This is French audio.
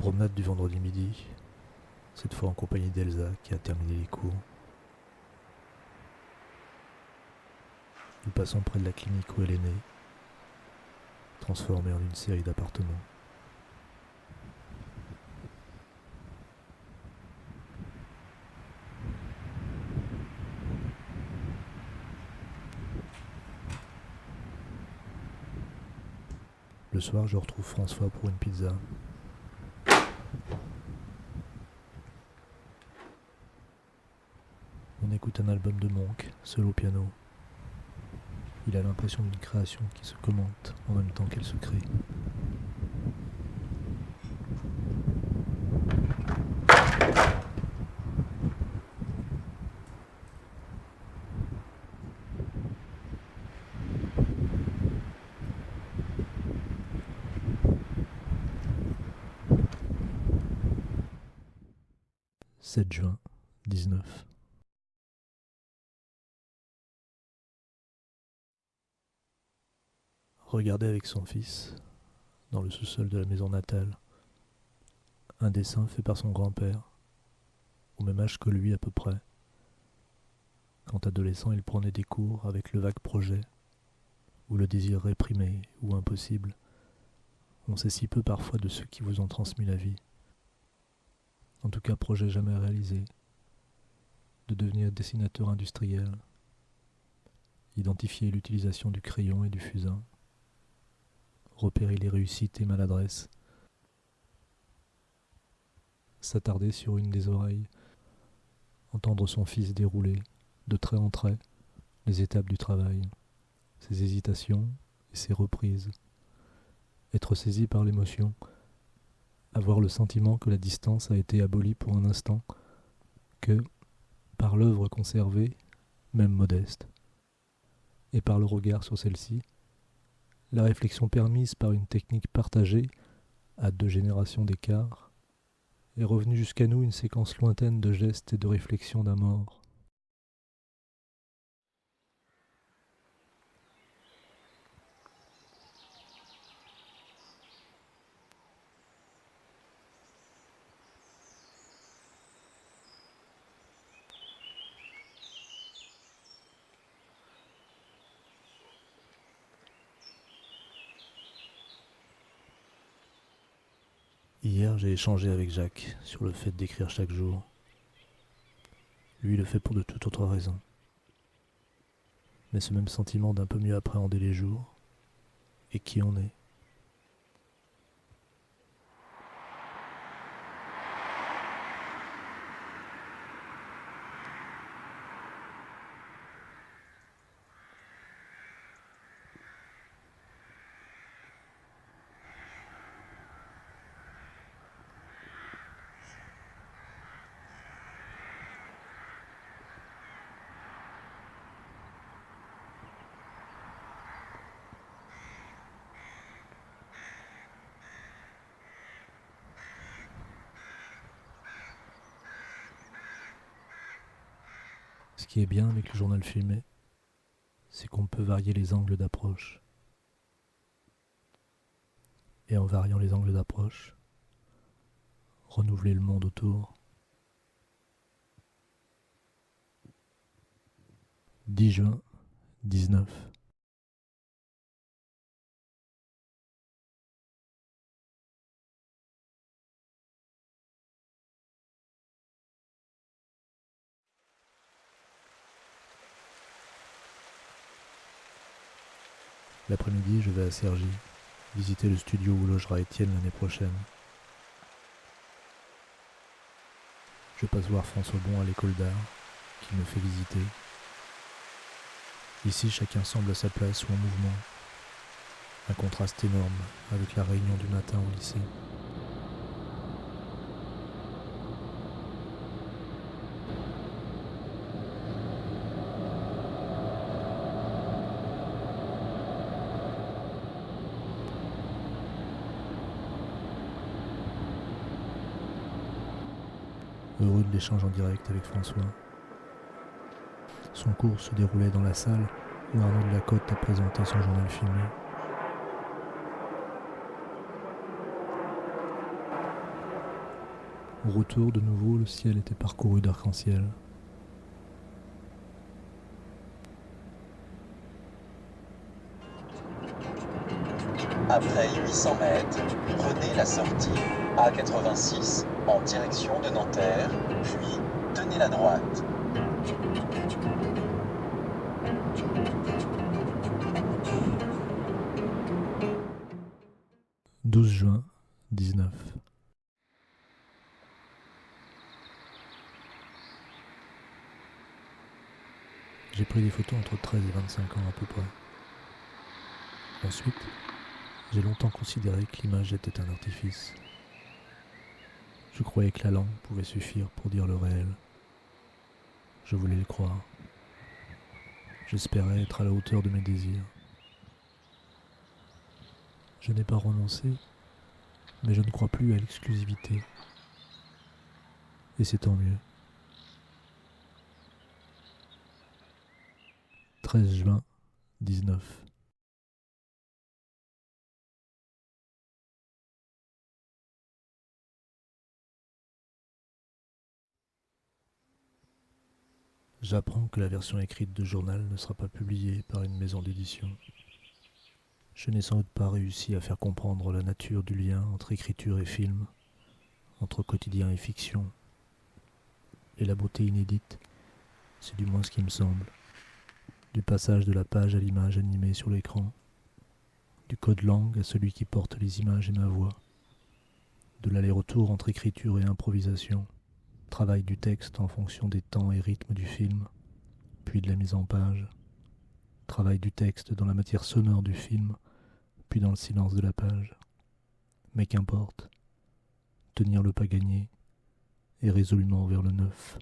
Promenade du vendredi midi, cette fois en compagnie d'Elsa qui a terminé les cours. Nous passons près de la clinique où elle est née, transformée en une série d'appartements. Le soir, je retrouve François pour une pizza. On écoute un album de Monk, seul au piano. Il a l'impression d'une création qui se commente en même temps qu'elle se crée. « 7 juin 19. Regardez avec son fils, dans le sous-sol de la maison natale, un dessin fait par son grand-père, au même âge que lui à peu près. Quand adolescent, il prenait des cours avec le vague projet, ou le désir réprimé ou impossible. On sait si peu parfois de ceux qui vous ont transmis la vie. En tout cas, projet jamais réalisé. De devenir dessinateur industriel. Identifier l'utilisation du crayon et du fusain. Repérer les réussites et maladresses. S'attarder sur une des oreilles. Entendre son fils dérouler, de trait en trait, les étapes du travail. Ses hésitations et ses reprises. Être saisi par l'émotion. Avoir le sentiment que la distance a été abolie pour un instant, que, par l'œuvre conservée, même modeste, et par le regard sur celle-ci, la réflexion permise par une technique partagée, à 2 générations d'écart, est revenue jusqu'à nous une séquence lointaine de gestes et de réflexions d'un mort. Hier, j'ai échangé avec Jacques sur le fait d'écrire chaque jour. Lui le fait pour de toute autre raison. Mais ce même sentiment d'un peu mieux appréhender les jours et qui on est. Ce qui est bien avec le journal filmé, c'est qu'on peut varier les angles d'approche. Et en variant les angles d'approche, renouveler le monde autour. 10 juin 19. L'après-midi, je vais à Cergy, visiter le studio où logera Étienne l'année prochaine. Je passe voir François Bon à l'école d'art, qui me fait visiter. Ici, chacun semble à sa place ou en mouvement. Un contraste énorme avec la réunion du matin au lycée. Heureux de l'échange en direct avec François. Son cours se déroulait dans la salle où Arnaud de la Côte a présenté son journal filmé. Au retour, de nouveau, le ciel était parcouru d'arc-en-ciel. Après 800 mètres, prenez la sortie A86 en direction de Nanterre, puis tenez la droite. 12 juin 19. J'ai pris des photos entre 13 et 25 ans à peu près. Ensuite, j'ai longtemps considéré que l'image était un artifice. Je croyais que la langue pouvait suffire pour dire le réel. Je voulais le croire. J'espérais être à la hauteur de mes désirs. Je n'ai pas renoncé, mais je ne crois plus à l'exclusivité. Et c'est tant mieux. 13 juin 19. J'apprends que la version écrite de journal ne sera pas publiée par une maison d'édition. Je n'ai sans doute pas réussi à faire comprendre la nature du lien entre écriture et film, entre quotidien et fiction. Et la beauté inédite, c'est du moins ce qui me semble, du passage de la page à l'image animée sur l'écran, du code langue à celui qui porte les images et ma voix, de l'aller-retour entre écriture et improvisation, travail du texte en fonction des temps et rythmes du film, puis de la mise en page, travail du texte dans la matière sonore du film, puis dans le silence de la page. Mais qu'importe, tenir le pas gagné et résolument vers le neuf.